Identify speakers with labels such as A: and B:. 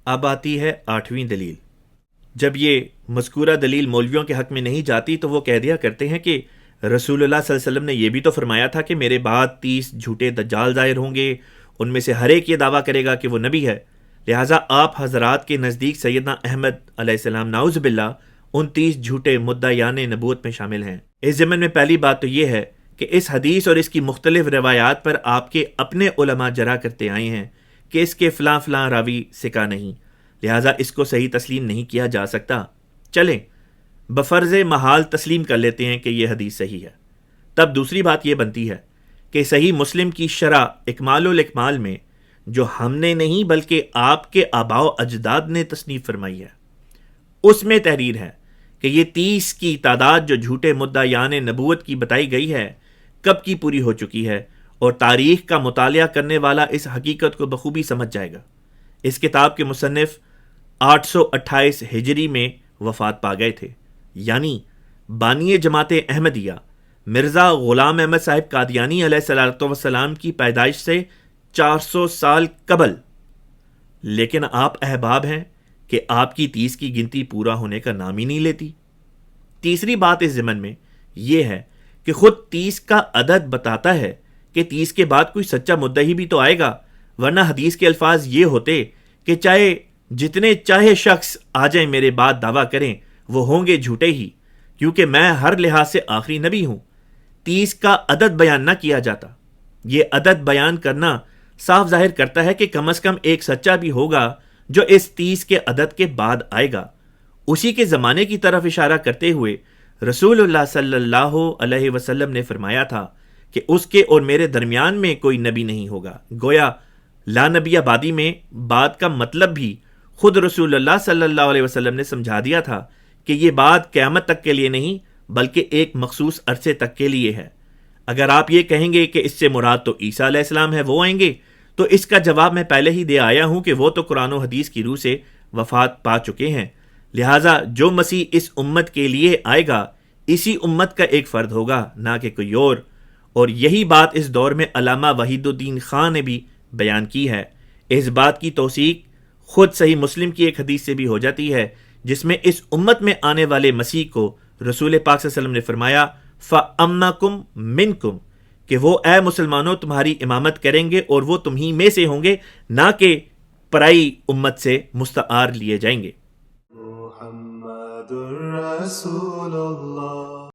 A: اب آتی ہے 8ویں دلیل۔ جب یہ مذکورہ دلیل مولویوں کے حق میں نہیں جاتی تو وہ کہہ دیا کرتے ہیں کہ رسول اللہ صلی اللہ علیہ وسلم نے یہ بھی تو فرمایا تھا کہ میرے بعد 30 جھوٹے دجال ظاہر ہوں گے، ان میں سے ہر ایک یہ دعویٰ کرے گا کہ وہ نبی ہے، لہٰذا آپ حضرات کے نزدیک سیدنا احمد علیہ السلام نعوذ باللہ ان 30 جھوٹے مدعیان نبوت میں شامل ہیں۔ اس ضمن میں پہلی بات تو یہ ہے کہ اس حدیث اور اس کی مختلف روایات پر آپ کے اپنے علماء جرا کرتے آئے ہیں کہ اس کے فلاں فلاں راوی ثقہ نہیں، لہٰذا اس کو صحیح تسلیم نہیں کیا جا سکتا۔ چلیں بفرض محال تسلیم کر لیتے ہیں کہ یہ حدیث صحیح ہے۔ تب دوسری بات یہ بنتی ہے کہ صحیح مسلم کی شرح اکمال الاکمال میں جو ہم نے نہیں بلکہ آپ کے آباء و اجداد نے تصنیف فرمائی ہے، اس میں تحریر ہے کہ یہ 30 کی تعداد جو جھوٹے مدعیان نبوت کی بتائی گئی ہے کب کی پوری ہو چکی ہے، اور تاریخ کا مطالعہ کرنے والا اس حقیقت کو بخوبی سمجھ جائے گا۔ اس کتاب کے مصنف 828 ہجری میں وفات پا گئے تھے، یعنی بانی جماعت احمدیہ مرزا غلام احمد صاحب قادیانی علیہ الصلوۃ والسلام کی پیدائش سے 400 سال قبل۔ لیکن آپ احباب ہیں کہ آپ کی 30 کی گنتی پورا ہونے کا نام ہی نہیں لیتی۔ تیسری بات اس ضمن میں یہ ہے کہ خود 30 کا عدد بتاتا ہے کہ 30 کے بعد کوئی سچا مدعی بھی تو آئے گا، ورنہ حدیث کے الفاظ یہ ہوتے کہ چاہے جتنے چاہے شخص آ جائیں میرے بعد دعویٰ کریں وہ ہوں گے جھوٹے ہی، کیونکہ میں ہر لحاظ سے آخری نبی ہوں۔ 30 کا عدد بیان نہ کیا جاتا۔ یہ عدد بیان کرنا صاف ظاہر کرتا ہے کہ کم از کم ایک سچا بھی ہوگا جو اس 30 کے عدد کے بعد آئے گا۔ اسی کے زمانے کی طرف اشارہ کرتے ہوئے رسول اللہ صلی اللہ علیہ وسلم نے فرمایا تھا کہ اس کے اور میرے درمیان میں کوئی نبی نہیں ہوگا۔ گویا لا نبی بعدی میں بات کا مطلب بھی خود رسول اللہ صلی اللہ علیہ وسلم نے سمجھا دیا تھا کہ یہ بات قیامت تک کے لیے نہیں بلکہ ایک مخصوص عرصے تک کے لیے ہے۔ اگر آپ یہ کہیں گے کہ اس سے مراد تو عیسیٰ علیہ السلام ہے، وہ آئیں گے، تو اس کا جواب میں پہلے ہی دے آیا ہوں کہ وہ تو قرآن و حدیث کی روح سے وفات پا چکے ہیں، لہٰذا جو مسیح اس امت کے لیے آئے گا اسی امت کا ایک فرد ہوگا، نہ کہ کوئی اور یہی بات اس دور میں علامہ وحید الدین خان نے بھی بیان کی ہے۔ اس بات کی توثیق خود صحیح مسلم کی ایک حدیث سے بھی ہو جاتی ہے جس میں اس امت میں آنے والے مسیح کو رسول پاک صلی اللہ علیہ وسلم نے فرمایا فَأَمَّكُمْ مِنْكُمْ، کہ وہ اے مسلمانوں تمہاری امامت کریں گے اور وہ تمہیں میں سے ہوں گے، نہ کہ پرائی امت سے مستعار لیے جائیں گے۔
B: محمد رسول اللہ